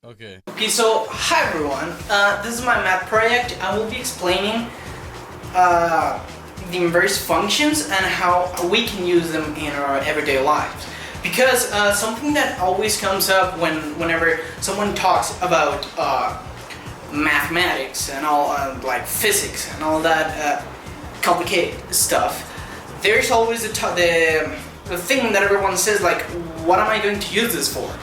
Okay. Okay, so hi everyone. This is my math project. I will be explaining the inverse functions and how we can use them in our everyday lives. Because something that always comes up whenever someone talks about mathematics and all like physics and all that complicated stuff, there's always the thing that everyone says like, what am I going to use this for?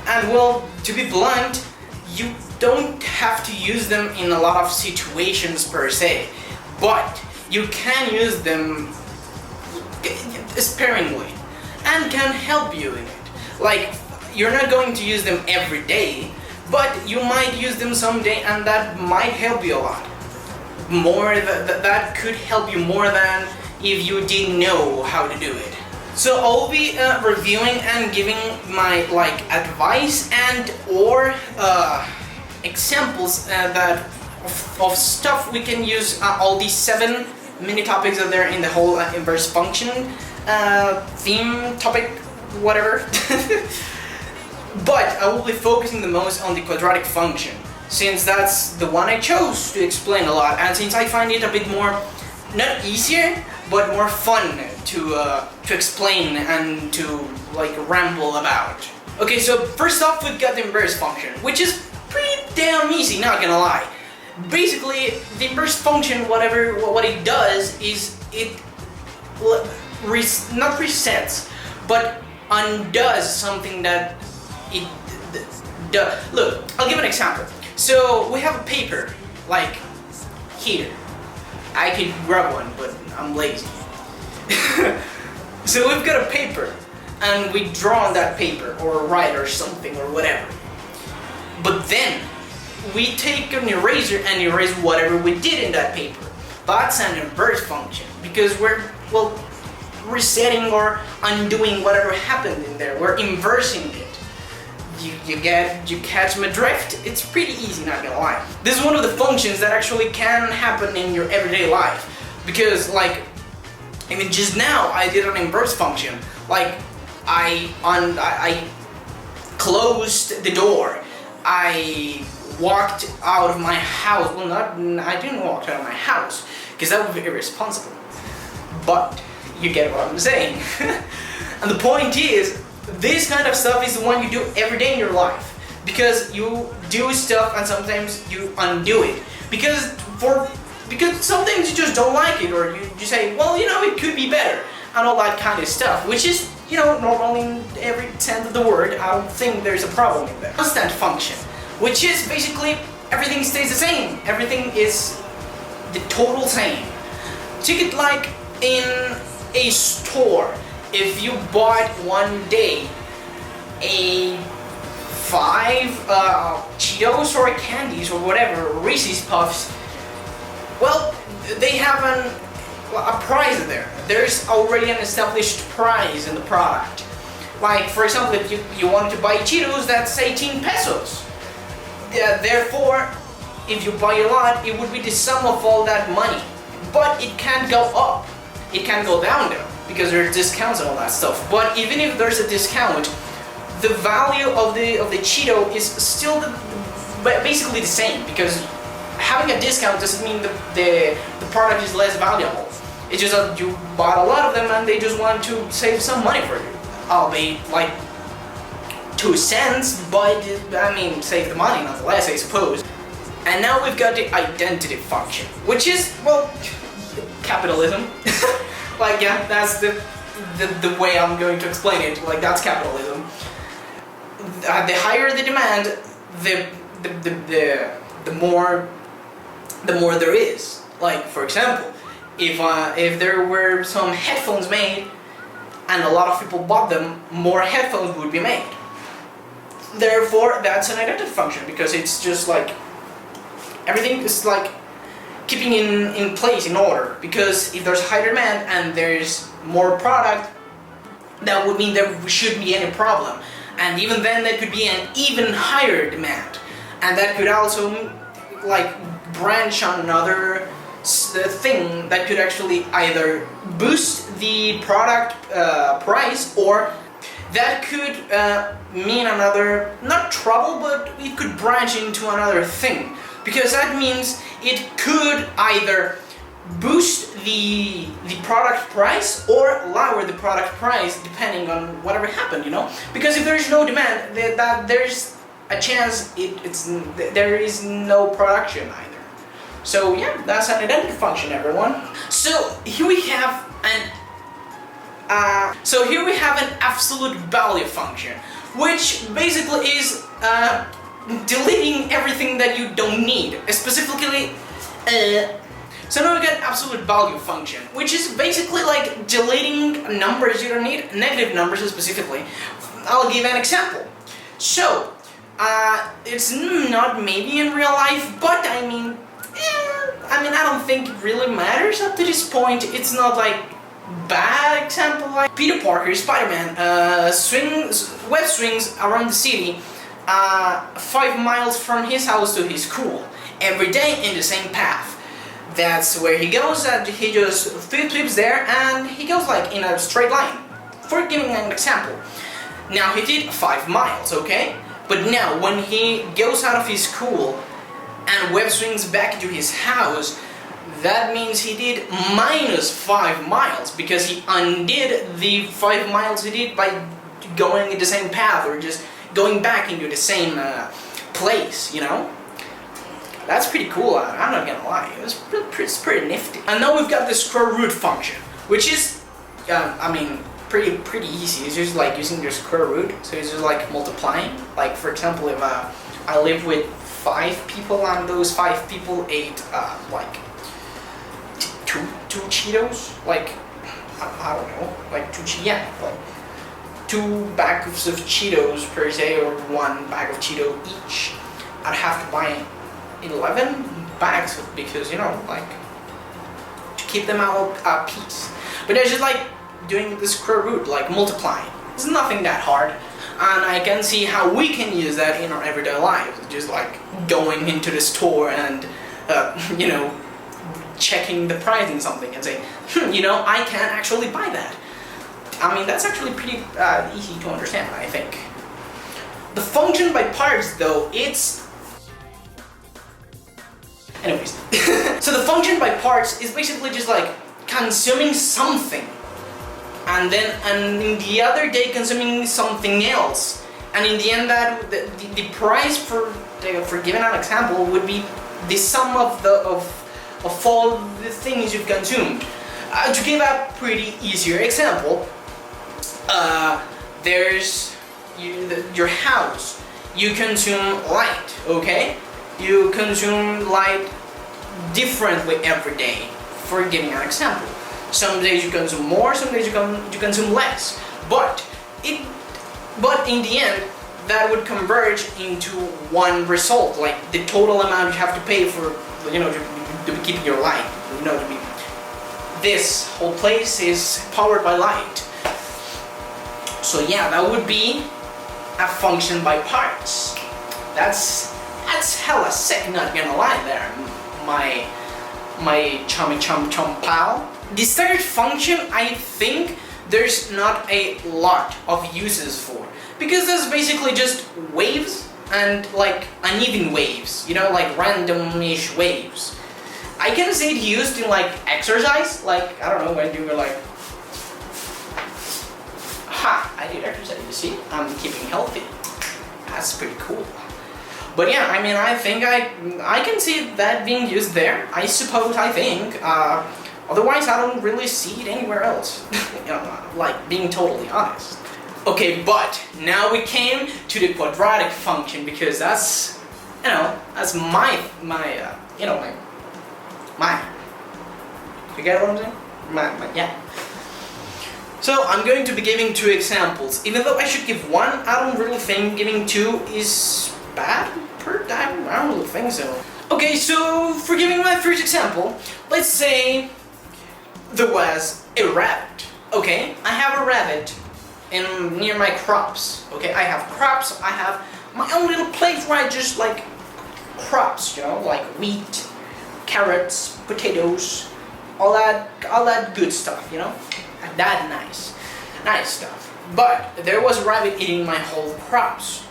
And well, to be blunt, you don't have to use them in a lot of situations per se, but you can use them sparingly and can help you in it. Like, you're not going to use them every day, but you might use them someday and that might help you a lot. That could help you more than if you didn't know how to do it. So I'll be reviewing and giving my advice and or examples of stuff we can use all these 7 mini topics that are in the whole inverse function theme topic, whatever. But I will be focusing the most on the quadratic function, since that's the one I chose to explain a lot, and since I find it a bit more, not easier, but more fun to explain and to ramble about. Okay, so first off we've got the inverse function, which is pretty damn easy, not gonna lie. Basically, the inverse function, what it does is it not resets, but undoes something that it does. Look, I'll give an example. So we have a paper, like here. I could grab one, but I'm lazy. So we've got a paper, and we draw on that paper, or write, or something, or whatever. But then, we take an eraser and erase whatever we did in that paper. That's an inverse function, because we're, well, resetting or undoing whatever happened in there. We're inversing it. You catch my drift? It's pretty easy, not gonna lie. This is one of the functions that actually can happen in your everyday life, because even just now I did an inverse function. Like I closed the door. I walked out of my house. Well, I didn't walk out of my house because that would be irresponsible. But you get what I'm saying. And the point is, this kind of stuff is the one you do every day in your life, because you do stuff and sometimes you undo it because sometimes you just don't like it, or you say, well, it could be better, and all that kind of stuff, which is, normal in every sense of the word. I don't think there's a problem in that. Constant function, which is basically everything stays the same. Everything is the total same. Take it like in a store. If you bought one day a 5 Cheetos or candies or whatever, Reese's Puffs, well, they have a price there. There's already an established price in the product. Like, for example, if you want to buy Cheetos, that's 18 pesos. Therefore, if you buy a lot, it would be the sum of all that money. But it can't go up. It can go down though, because there are discounts and all that stuff. But even if there's a discount, the value of the Cheeto is still basically the same, because having a discount doesn't mean the product is less valuable. It's just that you bought a lot of them and they just want to save some money for you. Albeit like 2 cents, but save the money nonetheless, I suppose. And now we've got the identity function, which is, well, capitalism. Yeah, that's the way I'm going to explain it. That's capitalism. The higher the demand, the more there is. Like, for example, if there were some headphones made and a lot of people bought them, more headphones would be made. Therefore, that's an identity function, because it's just everything is keeping in place, in order, because if there's higher demand and there's more product, that would mean there shouldn't be any problem, and even then there could be an even higher demand, and that could also branch on another thing that could actually either boost the product price or that could mean another, not trouble, but it could branch into another thing. Because that means it could either boost the product price or lower the product price depending on whatever happened, you know? Because if there is no demand, that there's a chance there is no production either. So yeah, that's an identity function, everyone. So here we have an absolute value function, which basically is deleting everything that you don't need. Specifically, so now we got absolute value function, which is basically like deleting numbers you don't need, negative numbers specifically. I'll give an example. So it's not maybe in real life, but I mean, I don't think it really matters up to this point. It's not like bad example. Like Peter Parker, Spider-Man, web swings around the city 5 miles from his house to his school every day in the same path. That's where he goes, and he just flips there, and he goes like in a straight line. For giving an example, now he did 5 miles, okay? But now when he goes out of his school and web swings back to his house, that means he did minus 5 miles, because he undid the 5 miles he did by going in the same path or just going back into the same place, you know? That's pretty cool, I'm not gonna lie, it's pretty nifty. And now we've got the square root function, which is, pretty easy. It's just like using your square root, so it's just like multiplying. Like for example, if I live with 5 people and those 5 people ate like two Cheetos, like I don't know, like like 2 bags of Cheetos per se, or 1 bag of Cheeto each, I'd have to buy 11 bags because, you know, like to keep them all at peace. But it's just like doing the square root, like multiplying. It's nothing that hard, and I can see how we can use that in our everyday lives. Just like going into the store and you know, checking the price in something and saying, you know, I can actually buy that. I mean, that's actually pretty easy to understand, I think. The function by parts, though, it's... Anyways. So the function by parts is basically just like consuming something, and in the other day consuming something else, and in the end that the price for giving an example would be the sum of all the things you've consumed. To give a pretty easier example, there's your house. You consume light, okay? You consume light differently every day, for giving an example. Some days you consume more, some days you consume less. But in the end, that would converge into one result, like the total amount you have to pay for, you know, to be keeping your light. You know, this whole place is powered by light. So yeah, that would be a function by parts. That's hella sick, not gonna lie there, my chummy chum pal. The standard function, I think there's not a lot of uses for, because that's basically just waves, and like uneven waves, you know, like random-ish waves. I can see it used in like exercise, like, I don't know, when you were like, I did exercise, you see, I'm keeping healthy. That's pretty cool. But yeah, I mean, I think I can see that being used there, I suppose, I think. Otherwise, I don't really see it anywhere else, you know, like, being totally honest. Okay, but now we came to the quadratic function, because that's, you know, that's my, you get what I'm saying? Yeah. So I'm going to be giving 2 examples. Even though I should give 1, I don't really think giving 2 is bad per time. I don't really think so. Okay, so for giving my first example, let's say there was a rabbit. Okay, I have a rabbit near my crops. Okay, I have crops. I have my own little place where I just like crops, you know, like wheat, carrots, potatoes, all that good stuff, you know. That nice stuff. But there was a rabbit eating my whole crops.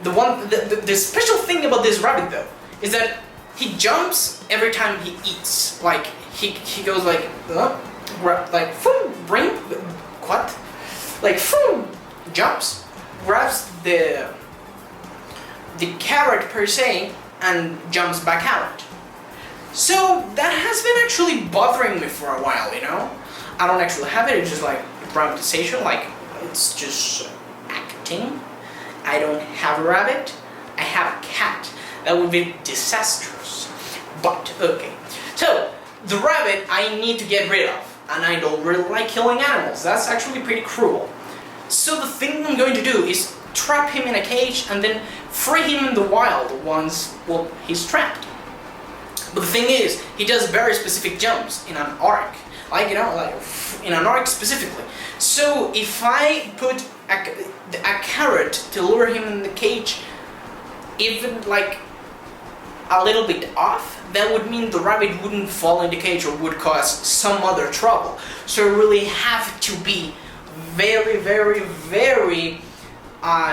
The special thing about this rabbit though is that he jumps every time he eats. Like he goes like bring what? Like jumps, grabs the carrot per se and jumps back out. So that has been actually bothering me for a while, you know? I don't actually have it, it's just like dramatization, like it's just acting. I don't have a rabbit, I have a cat. That would be disastrous. But, okay. So, the rabbit I need to get rid of. And I don't really like killing animals, that's actually pretty cruel. So the thing I'm going to do is trap him in a cage and then free him in the wild once, well, he's trapped. But the thing is, he does very specific jumps in an arc. Like, you know, like in an arc specifically. So if I put a carrot to lure him in the cage, even like a little bit off, that would mean the rabbit wouldn't fall in the cage or would cause some other trouble. So you really have to be very, very, very,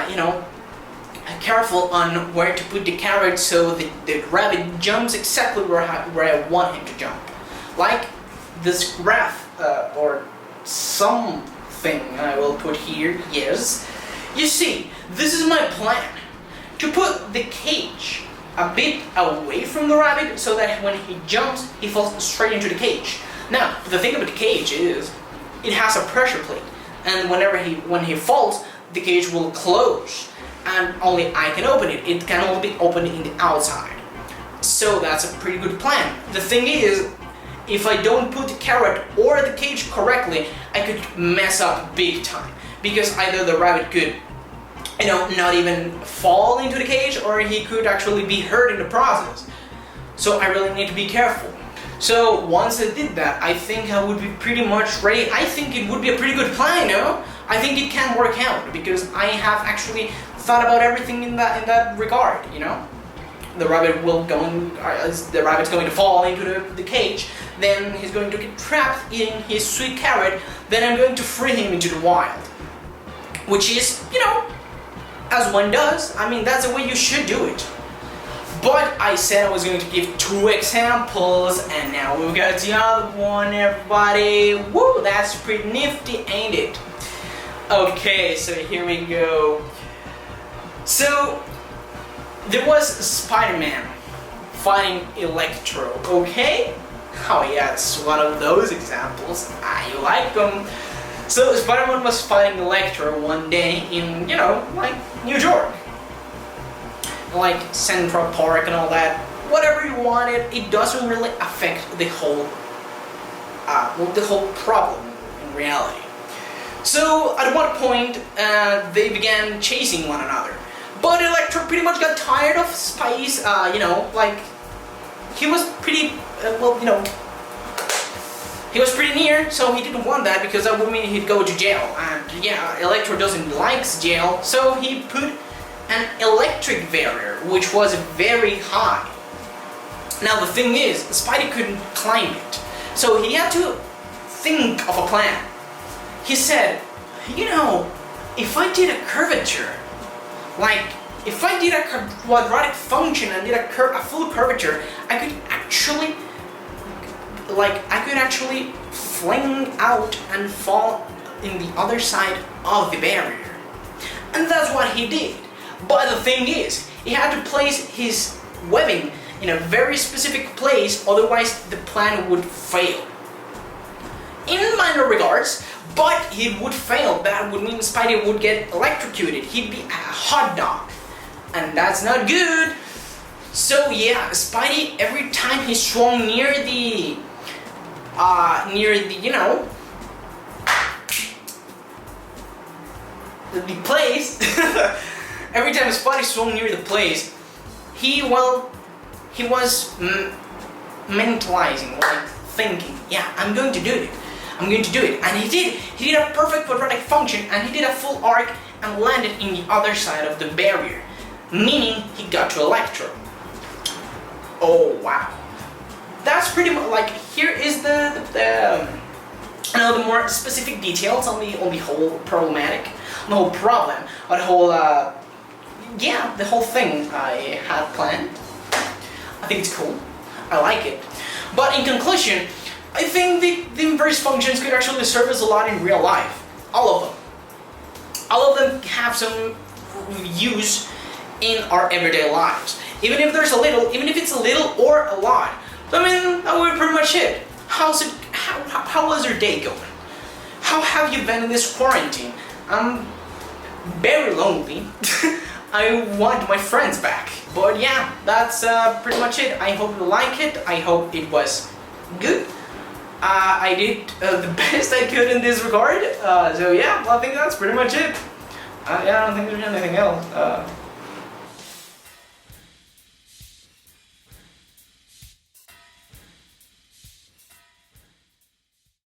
you know, careful on where to put the carrot so the rabbit jumps exactly where I want him to jump. Like this graph or something I will put here, yes. You see, this is my plan. To put the cage a bit away from the rabbit so that when he jumps, he falls straight into the cage. Now, the thing about the cage is, it has a pressure plate, and when he falls, the cage will close, and only I can open it. It can only be opened in the outside. So that's a pretty good plan. The thing is, if I don't put the carrot or the cage correctly, I could mess up big time, because either the rabbit could, you know, not even fall into the cage, or he could actually be hurt in the process. So I really need to be careful. So once I did that, I think I would be pretty much ready. I think it would be a pretty good plan, you know? I think it can work out, because I have actually thought about everything in that regard, you know? The rabbit the rabbit's going to fall into the cage, then he's going to get trapped eating his sweet carrot, then I'm going to free him into the wild. Which is, you know, as one does. I mean, that's the way you should do it. But I said I was going to give 2 examples, and now we've got the other one, everybody. Woo, that's pretty nifty, ain't it? Okay, so here we go. So, there was Spider-Man fighting Electro, okay? Oh yeah, it's one of those examples. I like them. So Spider-Man was fighting Electro one day in, you know, like New York. Like Central Park and all that. Whatever you wanted, it doesn't really affect the whole problem in reality. So at one point, they began chasing one another. But Electro pretty much got tired of Spidey's, you know, like, he was pretty, well, you know, he was pretty near, so he didn't want that, because that would mean he'd go to jail. And yeah, Electro doesn't like jail, so he put an electric barrier, which was very high. Now the thing is, Spidey couldn't climb it, so he had to think of a plan. He said, you know, if I did a curvature, like, if I did a quadratic function and did a full curvature, I could actually fling out and fall in the other side of the barrier. And that's what he did. But the thing is, he had to place his webbing in a very specific place, otherwise the plan would fail. In minor regards, but it would fail. That would mean Spidey would get electrocuted. He'd be a hot dog. And that's not good. So yeah, Spidey, every time he swung near the, you know, the place, every time Spidey swung near the place, he was mentalizing, like thinking, yeah, I'm going to do it. I'm going to do it. And he did. He did a perfect quadratic function, and he did a full arc and landed in the other side of the barrier, meaning he got to Electro. Oh wow. That's pretty much like, here is the know the more specific details on the whole problematic, on the whole problem, on the whole yeah, the whole thing I had planned. I think it's cool. I like it. But in conclusion, I think the inverse functions could actually serve us a lot in real life. All of them. All of them have some use in our everyday lives. Even if there's a little, even if it's a little or a lot. I mean, that would be pretty much it. How was your day going? How have you been in this quarantine? I'm very lonely. I want my friends back. But yeah, that's pretty much it. I hope you like it. I hope it was good. I did the best I could in this regard. So yeah, well, I think that's pretty much it. Yeah, I don't think there's anything else.